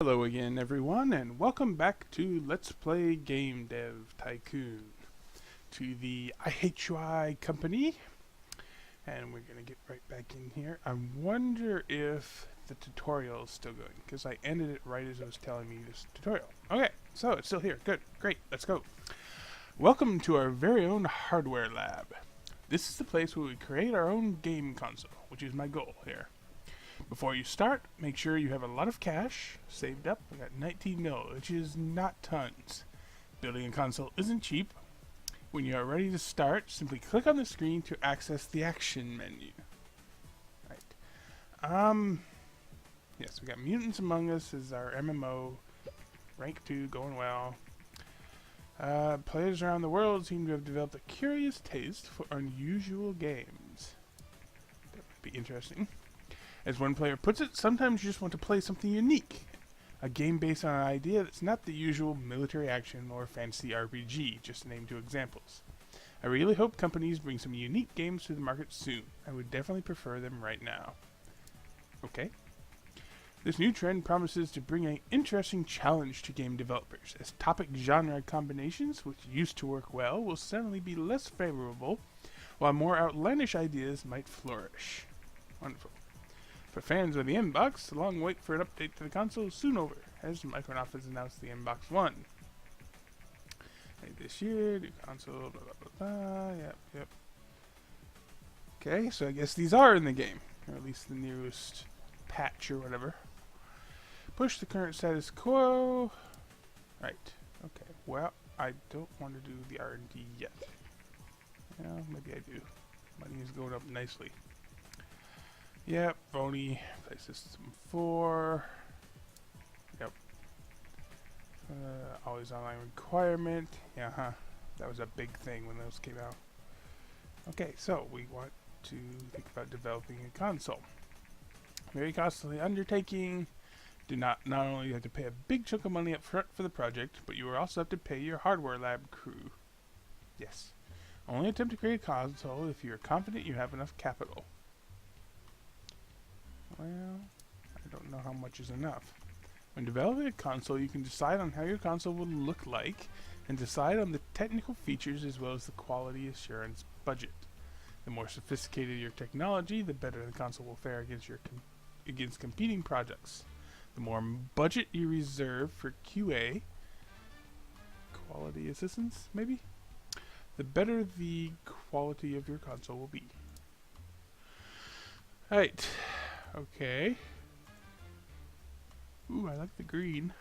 Hello again, everyone, and welcome back to Let's Play Game Dev Tycoon, to the Larryihatechu company, and we're going to get right back in here. I wonder if the tutorial is still going, because I ended it right as it was telling me this tutorial. Okay, so it's still here. Good, great, let's go. Welcome to our very own hardware lab. This is the place where we create our own game console, which is my goal here. Before you start, make sure you have a lot of cash saved up. We got 19 mil, which is not tons. Building a console isn't cheap. When you are ready to start, simply click on the screen to access the action menu. Right. Yes, we got Mutants Among Us as our MMO. Rank 2, going well. Players around the world seem to have developed a curious taste for unusual games. That would be interesting. As one player puts it, sometimes you just want to play something unique. A game based on an idea that's not the usual military action or fantasy RPG, just to name two examples. I really hope companies bring some unique games to the market soon. I would definitely prefer them right now. Okay. This new trend promises to bring an interesting challenge to game developers, as topic genre combinations, which used to work well, will suddenly be less favorable, while more outlandish ideas might flourish. Wonderful. For fans of the Inbox, the long wait for an update to the console is soon over, as Microsoft has announced the Inbox 1. Late this year, new console, blah blah blah blah, yep. Okay, so I guess these are in the game, or at least the newest patch or whatever. Push the current status quo. Right, okay, well, I don't want to do the R&D yet. Well, maybe I do. Money is going up nicely. Yep, Phony, play system 4. Yep. Always online requirement. Yeah, huh. That was a big thing when those came out. Okay, so we want to think about developing a console. Very costly undertaking. Do not only have to pay a big chunk of money up front for the project, but you will also have to pay your hardware lab crew. Yes. Only attempt to create a console if you are confident you have enough capital. Well, I don't know how much is enough. When developing a console, you can decide on how your console will look like and decide on the technical features as well as the quality assurance budget. The more sophisticated your technology, the better the console will fare against competing projects. The more budget you reserve for QA, quality assistance maybe, the better the quality of your console will be. Alright. Okay. Ooh, I like the green.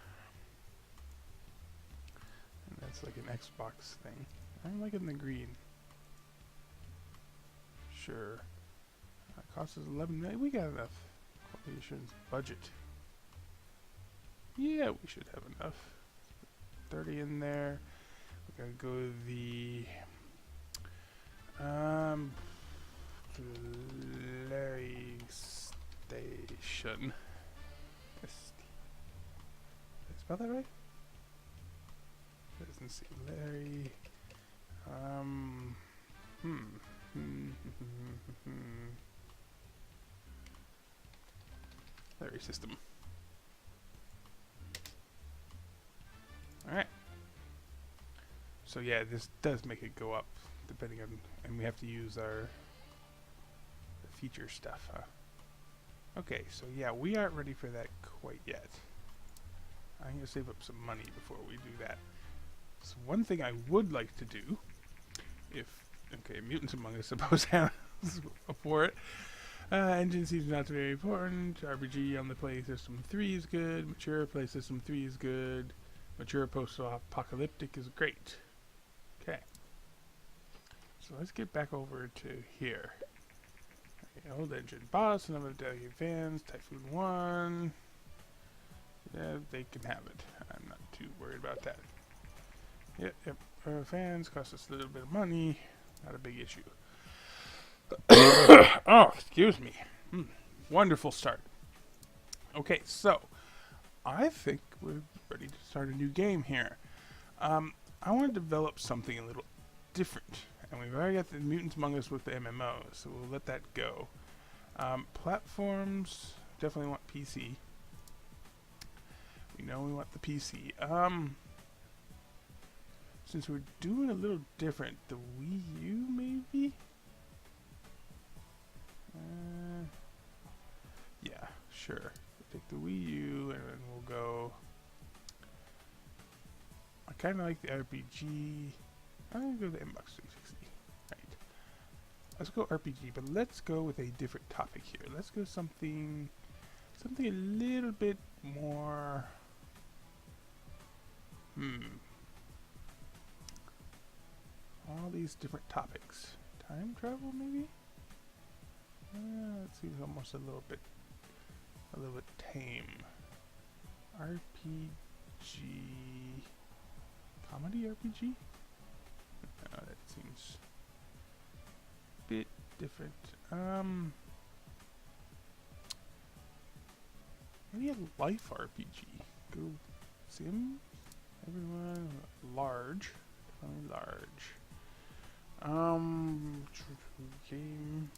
And that's like an Xbox thing. I'm liking the green. Sure. That costs us 11 million. We got enough. Quality assurance budget. Yeah, we should have enough. 30 in there. We're gonna go to the Larryihatechu. Did I spell that right? Doesn't seem Larry. Larry system. Alright. So yeah, this does make it go up, depending on, and we have to use our feature stuff, huh? Okay, so yeah, we aren't ready for that quite yet. I'm going to save up some money before we do that. So one thing I would like to do, okay, Mutants Among Us suppose has for it. Engine seems not to be very important. RPG on the Play System 3 is good. Mature Play System 3 is good. Mature Post-Apocalyptic is great. Okay. So let's get back over to here. Old engine boss, number of delegate fans, Typhoon 1. Yeah, they can have it. I'm not too worried about that. Yep. Fans cost us a little bit of money. Not a big issue. Oh, excuse me. Wonderful start. Okay, so I think we're ready to start a new game here. I want to develop something a little different. And we've already got the Mutants Among Us with the MMO, so we'll let that go. Platforms, definitely want PC. No, we want the PC. Since we're doing a little different, the Wii U maybe? Yeah, sure. We'll take the Wii U and then we'll go. I kind of like the RPG. I'm gonna go to the Xbox 360. Right. Let's go RPG, but let's go with a different topic here. Let's go something a little bit more. All these different topics. Time travel, maybe? That seems almost a little bit tame. RPG, comedy RPG. That seems a bit different. Maybe a life RPG. Go Sim. Everyone large. Definitely large. Game.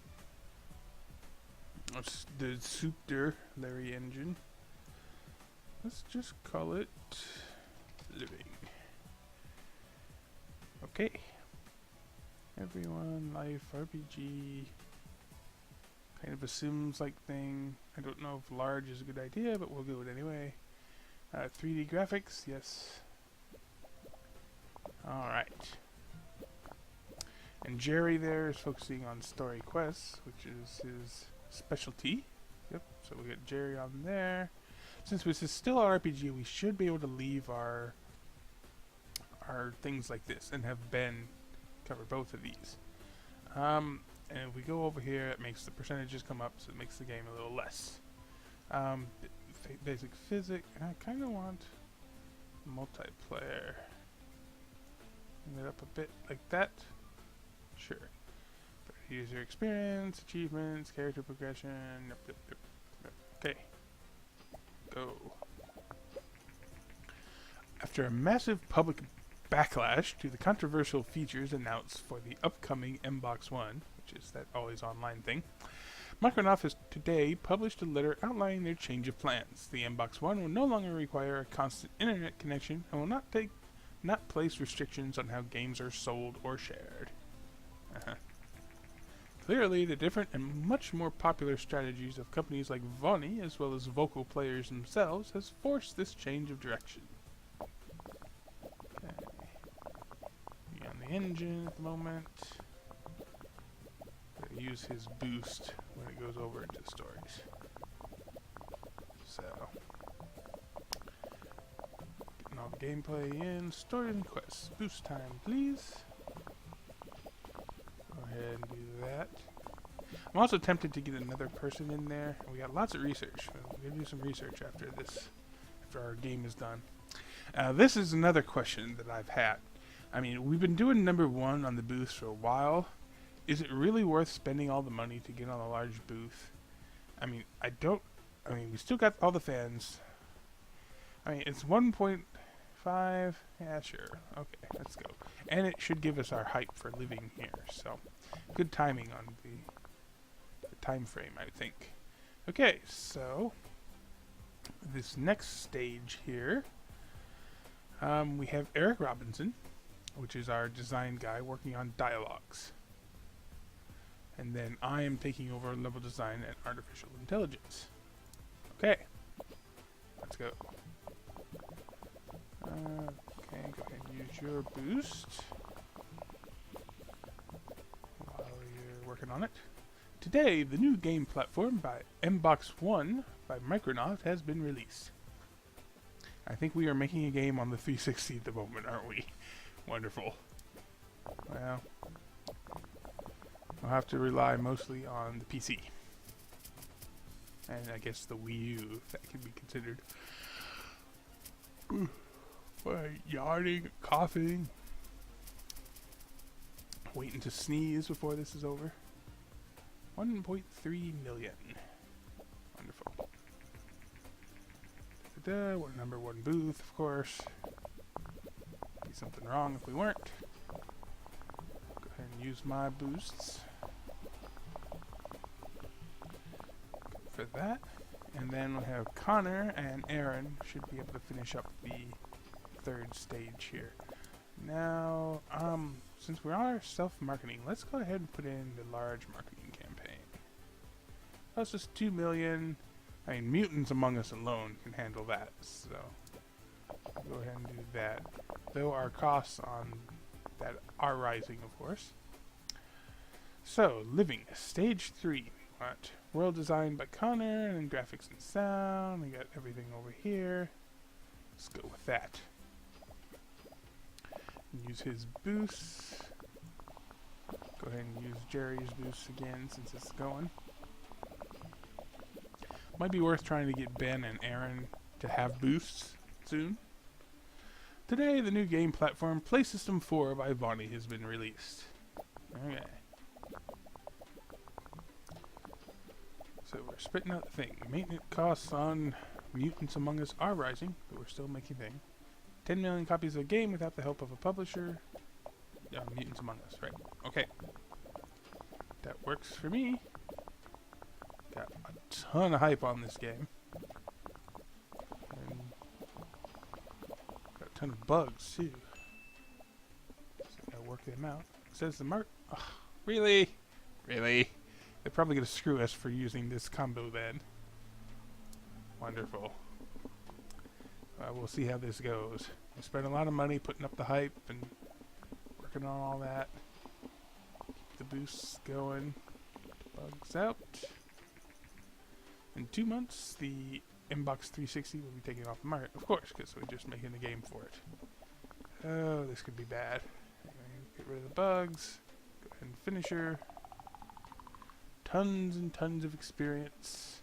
The Super Larry engine. Let's just call it living. Okay. Everyone life RPG. Kind of a Sims-like thing. I don't know if large is a good idea, but we'll do it anyway. 3D graphics, yes. Alright. And Jerry there is focusing on story quests, which is his specialty. Yep, so we got Jerry on there. Since this is still an RPG, we should be able to leave our things like this and have Ben cover both of these. And if we go over here, it makes the percentages come up, so it makes the game a little less. Basic physics, and I kind of want multiplayer. Bring it up a bit like that. Sure. User experience, achievements, character progression. Okay. Go. After a massive public backlash to the controversial features announced for the upcoming Mbox One, which is that always online thing, Microsoft has today published a letter outlining their change of plans. The Mbox One will no longer require a constant internet connection and will not place restrictions on how games are sold or shared. Clearly, the different and much more popular strategies of companies like Voni, as well as vocal players themselves, has forced this change of direction. Okay. Be on the engine at the moment. Gotta use his boost when it goes over into the stories. So, getting all the gameplay in. Stories and quests. Boost time, please. Go ahead and do that. I'm also tempted to get another person in there. We got lots of research. We're gonna do some research after this, after our game is done. This is another question that I've had. I mean, we've been doing #1 on the booth for a while. Is it really worth spending all the money to get on a large booth? I mean, we still got all the fans. I mean, it's 1.5. Yeah, sure. Okay, let's go. And it should give us our hype for living here. So, good timing on the time frame, I think. Okay, so this next stage here, we have Eric Robinson, which is our design guy working on dialogues. And then I am taking over level design and artificial intelligence. Okay, let's go. Okay, go ahead and use your boost while you're working on it. Today, the new game platform by Mbox One by Microsoft has been released. I think we are making a game on the 360 at the moment, aren't we? Wonderful. Well, we'll have to rely mostly on the PC. And I guess the Wii U, if that can be considered. Yawning, coughing. Waiting to sneeze before this is over. 1.3 million. Wonderful. We're #1 booth, of course. Be something wrong if we weren't. Go ahead and use my boosts for that. And then we'll have Connor and Aaron should be able to finish up the third stage here. Now, since we are self-marketing, let's go ahead and put in the large marketing campaign. That's just 2 million. I mean, Mutants Among Us alone can handle that, so go ahead and do that. Though our costs on that are rising, of course. So, living, stage 3. We want world design by Connor, and then graphics and sound. We got everything over here. Let's go with that. Use his boost. Go ahead and use Jerry's boost again since it's going. Might be worth trying to get Ben and Aaron to have boosts soon. Today, the new game platform Play System 4 by Bonnie has been released. Okay. So we're spitting out the thing. Maintenance costs on Mutants Among Us are rising, but we're still making things. 10 million copies of the game without the help of a publisher. Mutants Among Us, right. Okay. That works for me. Got a ton of hype on this game. And got a ton of bugs, too. So I gotta work them out. It says the mark... Oh, really? Really? They're probably gonna screw us for using this combo then. Wonderful. We'll see how this goes. We spent a lot of money putting up the hype and working on all that. Keep the boosts going. Bugs out. In 2 months, the Inbox 360 will be taken off the market. Of course, because we're just making the game for it. Oh, this could be bad. Get rid of the bugs. Go ahead and finish her. Tons and tons of experience.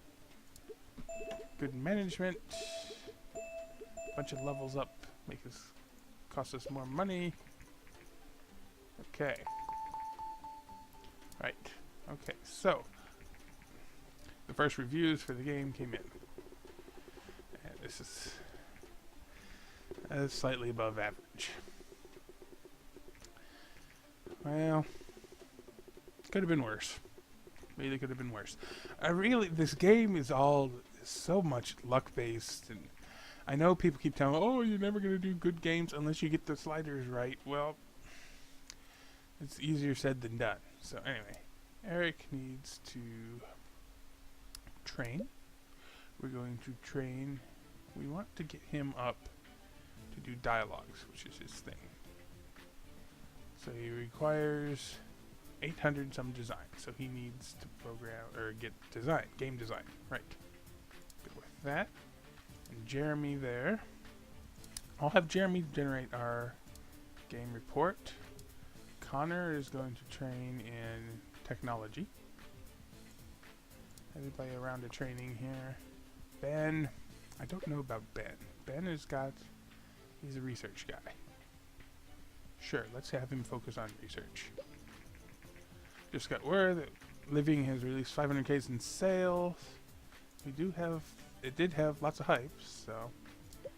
Good management. Bunch of levels up. Cost us more money. Okay. Right. Okay, so the first reviews for the game came in. And this is slightly above average. Well, could have been worse. Really could have been worse. This game is so much luck based, and I know people keep telling me, oh, you're never going to do good games unless you get the sliders right. Well, it's easier said than done. So anyway, Eric needs to train. We're going to train. We want to get him up to do dialogues, which is his thing. So he requires 800 some design. So he needs to program or get design, game design. Right. Good with that. And Jeremy there. I'll have Jeremy generate our game report. Connor is going to train in technology. Everybody around the training here. Ben, I don't know about Ben. Ben he's a research guy. Sure, let's have him focus on research. Just got word that Living has released 500K in sales. It did have lots of hype, so go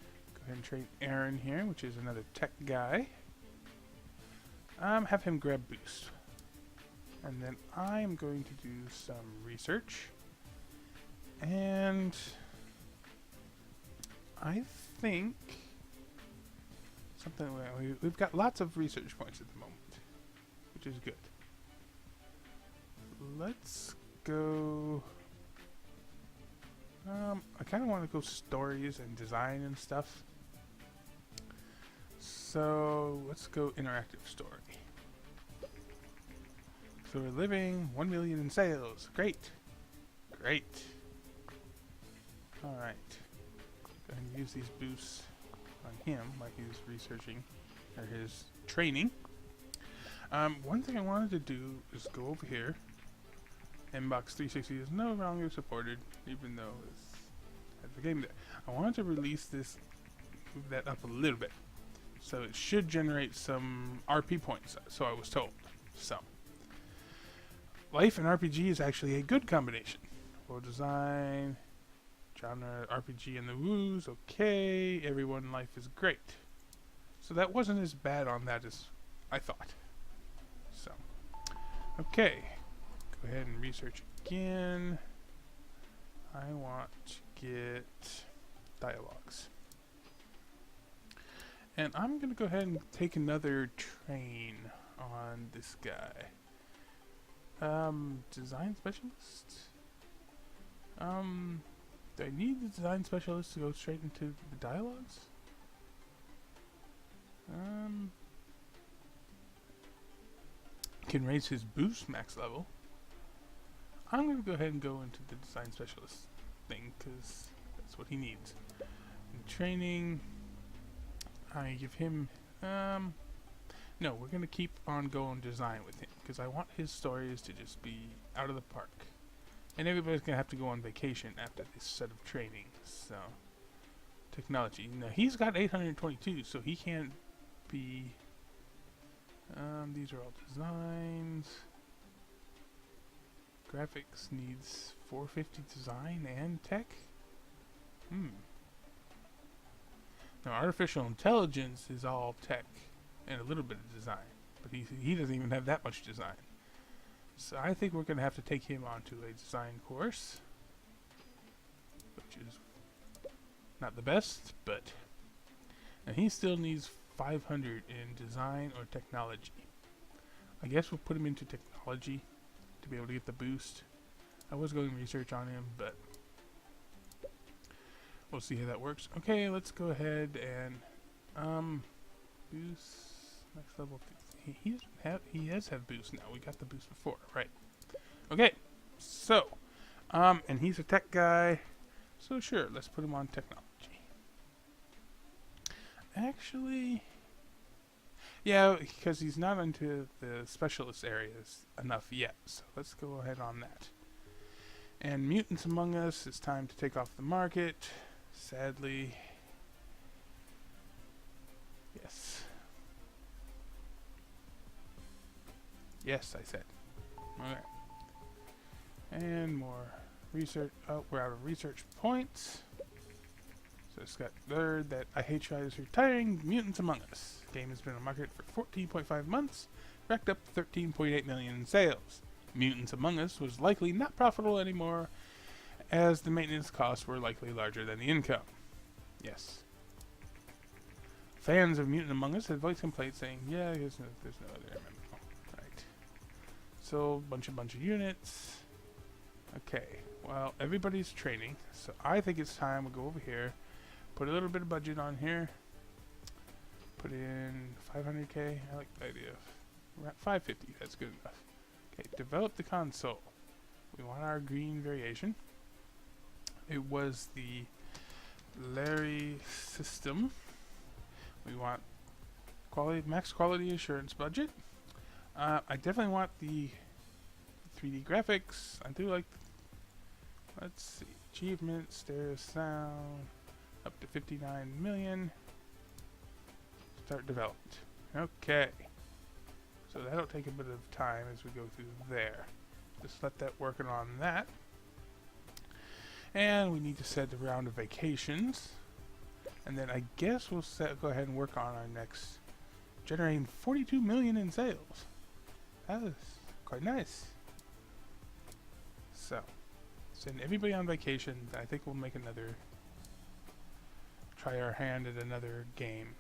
ahead and train Aaron here, which is another tech guy. Have him grab boost. And then I'm going to do some research. And I think we've got lots of research points at the moment, which is good. Let's go. I kind of want to go stories and design and stuff. So let's go interactive story. So we're living 1 million in sales. Great. Great. Alright. Go ahead and use these boosts on him like he's researching or his training. One thing I wanted to do is go over here. Inbox 360 is no longer supported, even though it's has the game there. I wanted to release this, move that up a little bit. So it should generate some RP points, so I was told. So life and RPG is actually a good combination. World design, genre, RPG and the woos, okay. Everyone life is great. So that wasn't as bad on that as I thought. So, okay. Go ahead and research again. I want to get dialogues. And I'm going to go ahead and take another train on this guy. Design specialist? Do I need the design specialist to go straight into the dialogues? Can raise his boost max level. I'm going to go ahead and go into the design specialist thing because that's what he needs. In training, I give him, no, we're going to keep on going design with him because I want his stories to just be out of the park. And everybody's going to have to go on vacation after this set of training. So, technology. Now, he's got 822, so he can't be, these are all designs. Graphics needs 450 design and tech. Now, artificial intelligence is all tech and a little bit of design, but he doesn't even have that much design. So I think we're going to have to take him onto a design course, which is not the best, but and he still needs 500 in design or technology. I guess we'll put him into technology to be able to get the boost. I was going research on him, but we'll see how that works. Okay, let's go ahead and boost next level. He does have boost now. We got the boost before, right? Okay, so and he's a tech guy, so sure, let's put him on technology. Actually, yeah, because he's not into the specialist areas enough yet, so let's go ahead on that. And Mutants Among Us is time to take off the market, sadly. Yes. Yes, I said. Okay. And more research. Oh, we're out of research points. So it's got learned that Larryihatechu is retiring Mutants Among Us. The game has been on the market for 14.5 months, racked up 13.8 million in sales. Mutants Among Us was likely not profitable anymore, as the maintenance costs were likely larger than the income. Yes. Fans of Mutant Among Us have voiced complaints saying, yeah, there's no other MMO. Right. So, bunch of units. Okay, well, everybody's training, so I think it's time we go over here, put a little bit of budget on here, put in 500k, I like the idea of 550, that's good enough. Okay, develop the console. We want our green variation. It was the Larry system. We want max quality assurance budget. I definitely want the 3D graphics. I do like, let's see, achievement, stereo sound, up to 59 million. Start development. Okay. So that'll take a bit of time as we go through there. Just let that working on that. And we need to set a round of vacations. And then I guess we'll go ahead and work on our next, generating 42 million in sales. That is quite nice. So, send everybody on vacation. I think we'll make another, try our hand at another game.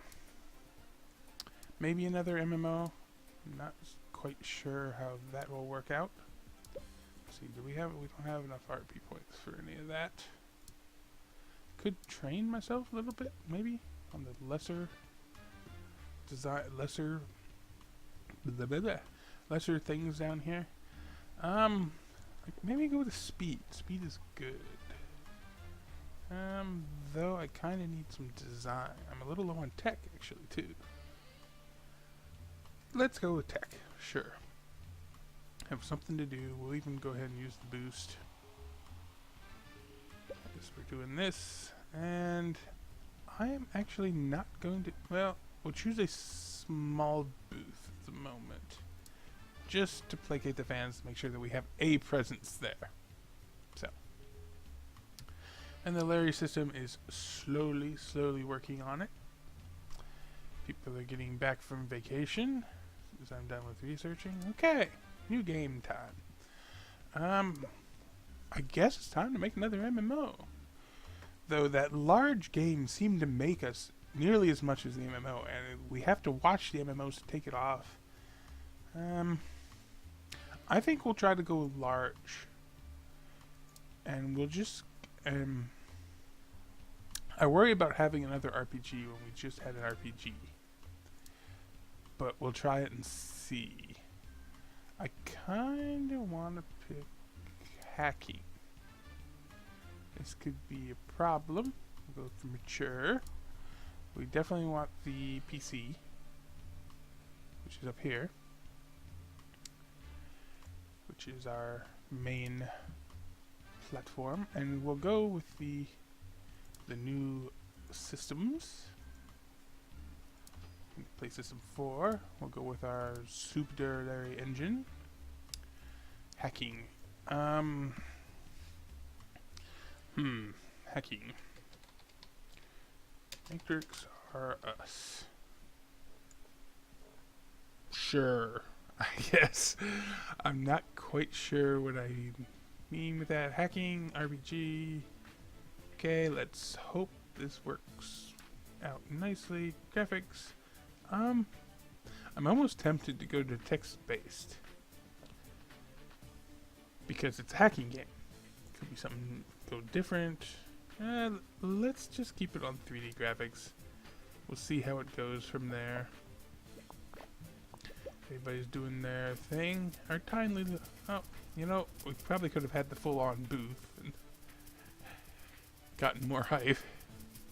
Maybe another MMO. I'm not quite sure how that will work out. Let's see, we don't have enough RP points for any of that. Could train myself a little bit, maybe, on the lesser things down here. Maybe go to speed. Speed is good. Though I kind of need some design. I'm a little low on tech, actually, too. Let's go with tech, sure. Have something to do. We'll even go ahead and use the boost. I guess we're doing this. And I am actually not going to, well, we'll choose a small booth at the moment. Just to placate the fans, to make sure that we have a presence there. So. And the Larry system is slowly working on it. People are getting back from vacation. As I'm done with researching. Okay, new game time. I guess it's time to make another MMO. though that large game seemed to make us nearly as much as the MMO, and we have to watch the MMOs to take it off. I think we'll try to go large, and we'll just. I worry about having another RPG when we just had an RPG, but we'll try it and see. I kind of want to pick hacking. This could be a problem. We'll go for mature. We definitely want the PC, which is up here, which is our main platform, and we'll go with the new systems. Play system 4. We'll go with our subsidiary engine. Hacking. Hacking. Matrix are us. Sure. I guess. I'm not quite sure what I mean with that. Hacking, RPG. Okay, let's hope this works out nicely. Graphics. I'm almost tempted to go to text-based because it's a hacking game. Could be something go different. Let's just keep it on 3D graphics. We'll see how it goes from there. Everybody's doing their thing. Our tiny little... Oh, you know, we probably could have had the full-on booth and gotten more hype.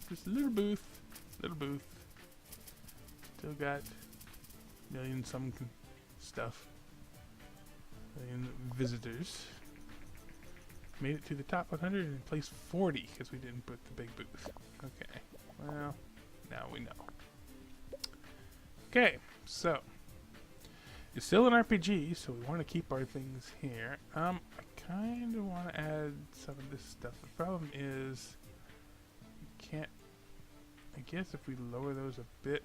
Just a little booth. Little booth. Still got million some stuff. Million visitors. Made it to the top 100 and placed 40 because we didn't put the big booth. Okay. Well, now we know. Okay, so it's still an RPG, so we want to keep our things here. I kind of want to add some of this stuff. The problem is you can't. I guess if we lower those a bit,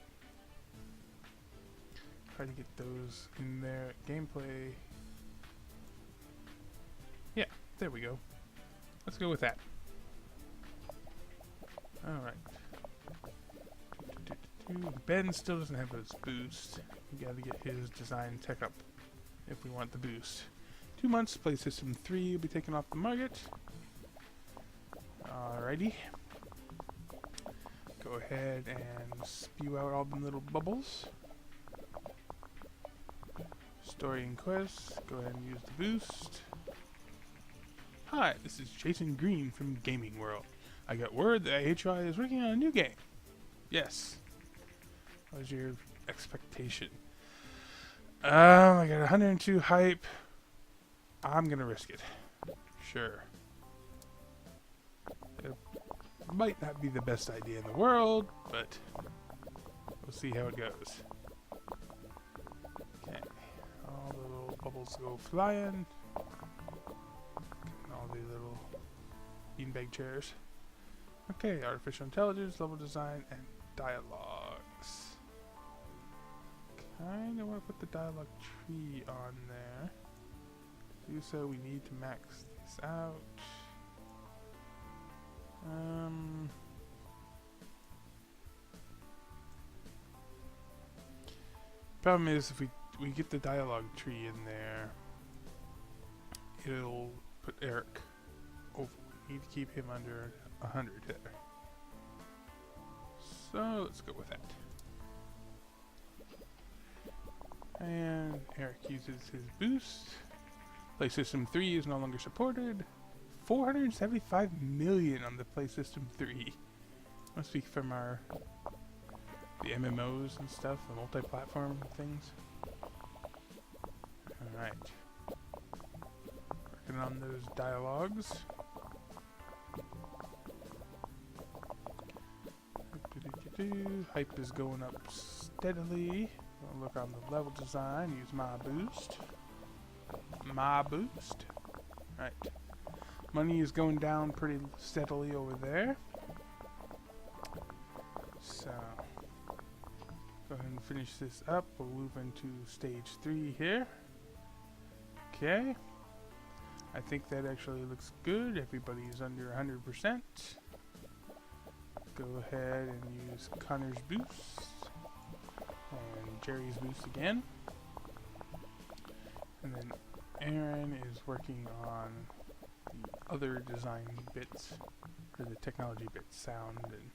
try to get those in there. Gameplay. Yeah, there we go. Let's go with that. Alright. Ben still doesn't have his boost. We gotta get his design tech up if we want the boost. 2 months, play system 3 will be taken off the market. Alrighty. Go ahead and spew out all the little bubbles. Story and quests. Go ahead and use the boost. Hi, this is Jason Green from Gaming World. I got word that Larryihatechu is working on a new game. Yes. What was your expectation? I got 102 hype. I'm gonna risk it. Sure. It might not be the best idea in the world, but we'll see how it goes. Okay. All the little bubbles go flying. All the little beanbag chairs. Okay, artificial intelligence, level design, and dialogues. Kinda want to put the dialogue tree on there. To do so, we need to max this out. Problem is, if we get the dialogue tree in there, it'll put Eric over. We need to keep him under 100 there. So let's go with that. And Eric uses his boost. Play System 3 is no longer supported. 475 million on the Play System 3. Must be from the MMOs and stuff, the multi-platform things. Alright. Working on those dialogues. Hype is going up steadily. I'll look on the level design, use my boost. My boost. Right. Money is going down pretty steadily over there. So, go ahead and finish this up. We'll move into stage 3 here. Okay. I think that actually looks good. Everybody is under 100%. go ahead and use Connor's boost and Jerry's boost again. And then Aaron is working on the other design bits, or the technology bits, sound and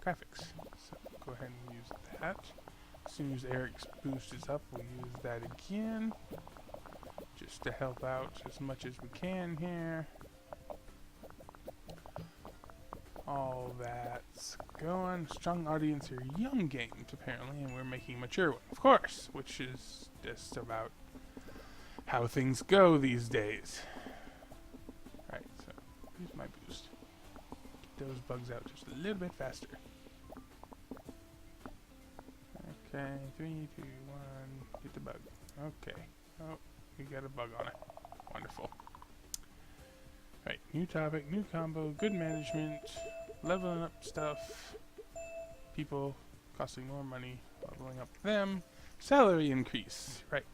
graphics. So go ahead and use that. As soon as Eric's boost is up, we'll use that again, just to help out as much as we can here. All that's going. Strong audience here, young games apparently, and we're making a mature one, of course, which is just about how things go these days. Right, so here's my boost. Get those bugs out just a little bit faster. Okay, 3, 2, 1, get the bug. Okay. Oh, we got a bug on it. Wonderful. Right, new topic, new combo, good management, leveling up stuff, people costing more money, leveling up them, salary increase. Right.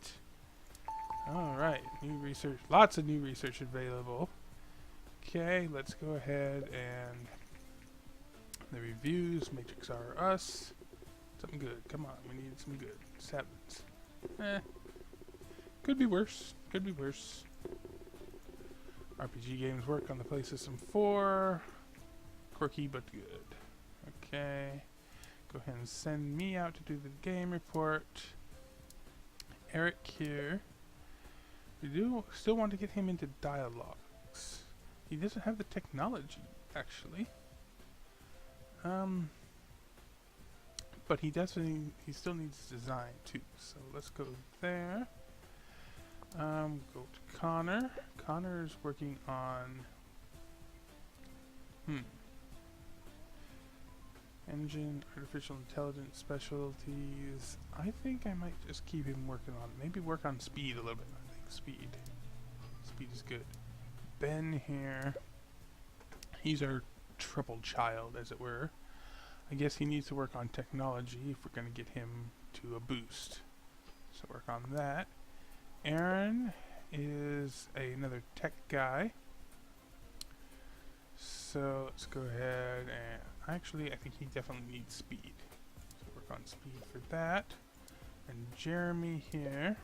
Alright, new research, lots of new research available. Okay, let's go ahead and the reviews, Matrix R Us. Something good, come on, we need some good. 7s. Could be worse, could be worse. RPG games work on the PlayStation 4. Quirky but good. Okay, go ahead and send me out to do the game report. Eric here. We do still want to get him into dialogues. He doesn't have the technology, actually. But he still needs design too. So let's go there. Go to Connor. Connor is working on engine, artificial intelligence specialties. I think I might just keep him working on, maybe work on speed a little bit. I think speed is good. Ben here, he's our troubled child, as it were. I guess he needs to work on technology if we're going to get him to a boost. So work on that. Aaron is another tech guy. So let's go ahead and actually I think he definitely needs speed. So work on speed for that. And Jeremy here.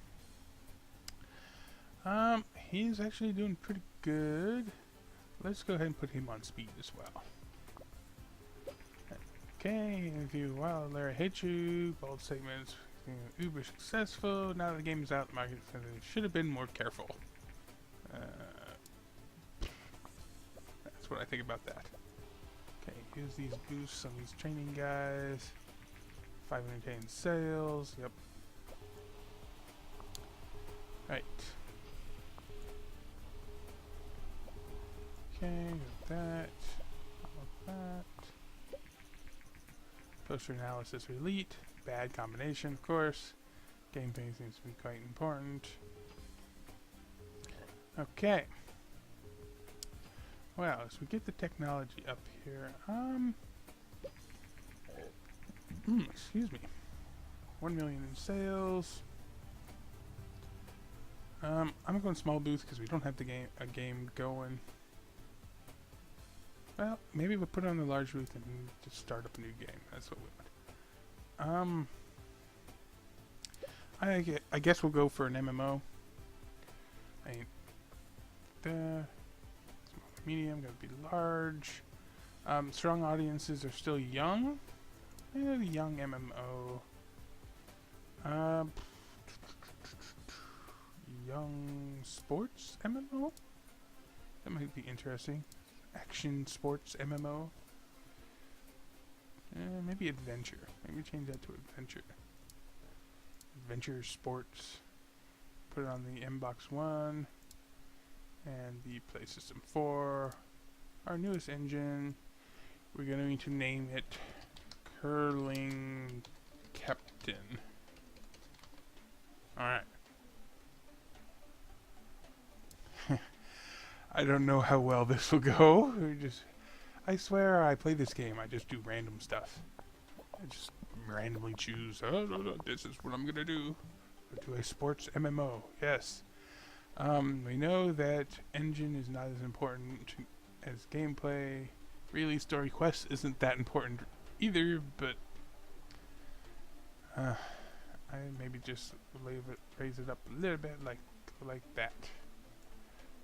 He's actually doing pretty good. Let's go ahead and put him on speed as well. Okay, interview while Larryihatechu, bold statements, uber successful. Now that the game is out, the market should have been more careful. That's what I think about that. Okay, use these boosts on these training guys. 510 sales, yep. Right. Okay, got that. All of that. Poster analysis elite. Bad combination, of course. Gameplay seems to be quite important. Okay. Well, as we get the technology up here, excuse me. 1 million in sales. I'm going small booth because we don't have a game going. Well, maybe we'll put it on the large booth and just start up a new game. That's what we want. I guess we'll go for an MMO. Small, medium, gonna be large. Strong audiences are still young. The young MMO. Young sports MMO? That might be interesting. Action sports MMO. Maybe adventure. Maybe change that to adventure. Adventure sports. Put it on the Mbox One and the PlayStation 4. Our newest engine. We're going to name it Curling Captain. Alright. I don't know how well this will go. I swear I play this game. I just do random stuff. I just randomly choose, oh, no, this is what I'm going to do. Go to a sports MMO. Yes. We know that engine is not as important as gameplay. really story quests isn't that important either, but I maybe just raise it up a little bit, like that.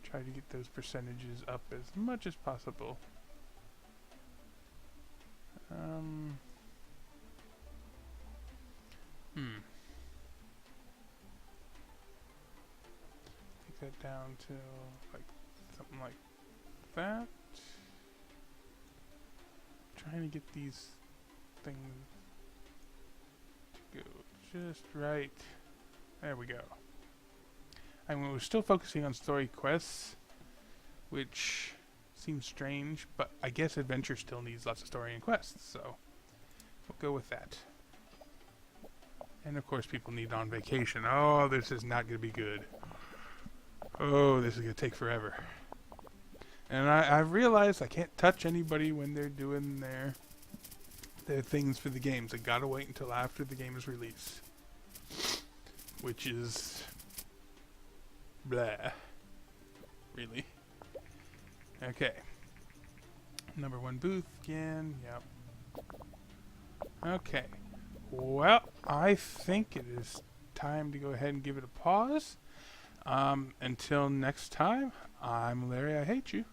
Try to get those percentages up as much as possible. Take that down to like something like that. Trying to get these things to go just right. There we go. And we're still focusing on story quests, which seems strange, but I guess adventure still needs lots of story and quests, so we'll go with that. And of course people need on vacation. Oh, this is not going to be good. Oh, this is going to take forever. And I've realized I can't touch anybody when they're doing their things for the games. I gotta wait until after the game is released. Which is blah. Really. Okay. Number 1 booth again. Yep. Okay. Well, I think it is time to go ahead and give it a pause. Until next time, I'm Larryihatechu.